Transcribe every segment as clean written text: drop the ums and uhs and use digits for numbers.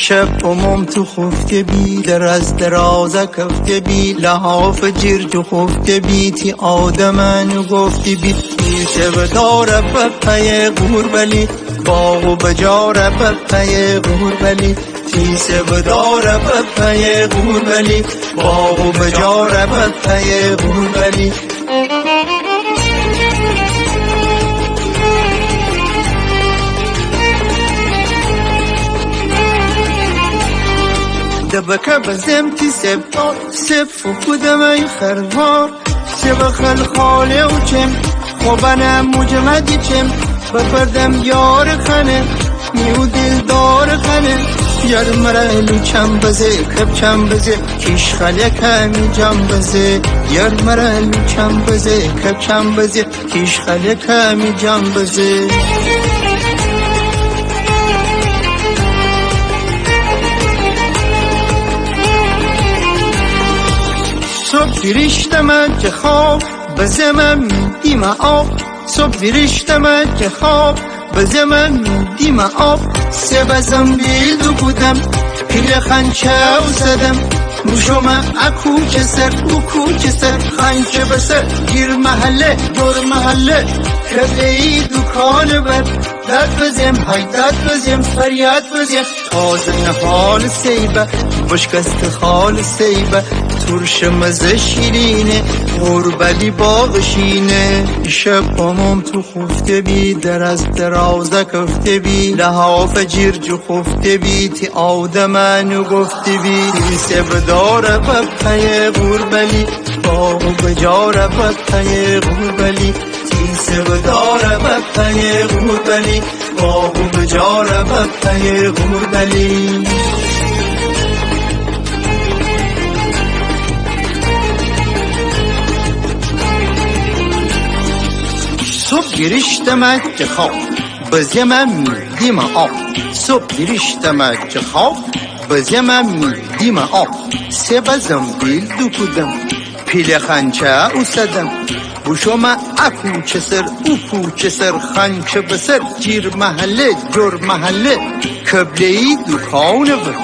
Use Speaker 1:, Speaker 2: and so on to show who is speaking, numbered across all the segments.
Speaker 1: شب امم تو خفته بی در از درازه کفته بی لحاف جرج و خفته بی تی آدمانو گفتی بی میشه بداره بپه غوربلی باغ و بجاره بپه غوربلی تیسه بداره بپه غوربلی باغ و بجاره بپه غوربلی دبکه بزم تی سبا سب فکودم ای خروار سب خلخاله و چم خوبنم مجمدی چم بپردم یار خنه میو دلدار خنه یار مرالو چم بزه کب چم بزه کش خاله کمی جم بزه یار مرالو چم بزه کب چم بزه کش خاله کمی جم بزه صبح ریشتم که خواب بزمم میدیم آب صبح ریشتم که خواب بزمم میدیم آب سه بزم بیلدو بودم پیل خنچه و زدم موشم اکو که سر اکو که سر خنچه بسر گیر محله دور محله کبهی دکان بر داد بزم های داد بزم فریاد بزم تازه نحال سیبه بشکست خال سیبه ترش مزه شیرینه غربلی باغشینه شب امم تو خفته بی در از درازه کفته بی لحاف جرج و خفته بی تی آدمانو گفته بی تیسه بداره بپه غربلی باغ و بجاره بپه غربلی تیسه بداره بپه غربلی باغ و بجاره بپه غربلی صبح گریشتم که خواب بزمم میدیم آب صبح گریشتم که خواب بزمم میدیم آب سه بزم بیل دو کدم پیل خنچه او سدم بوشم اکو چه سر اوکو چه سر خنچه بسر جیر محله جور محله کبلهی دکانه بر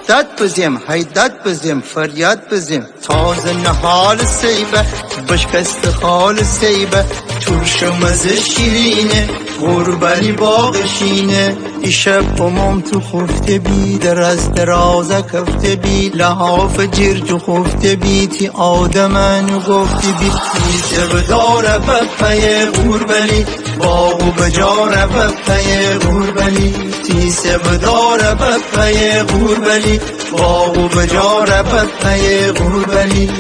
Speaker 1: داد بزیم های داد بزیم فریاد بزیم تازه نحال سیبه بشکست خال سیبه ترش مزه شیرینه غربلی باغشینه ای شب امم تو خفته بی در از درازه کفته بی لحاف جرج و خفته بی تی آدمانو گفتی بی تیسه بداره بپه غربلی باغ و بجاره بپه غربلی تیسه بداره بپه غربلی باغ و بجاره بپه غربلی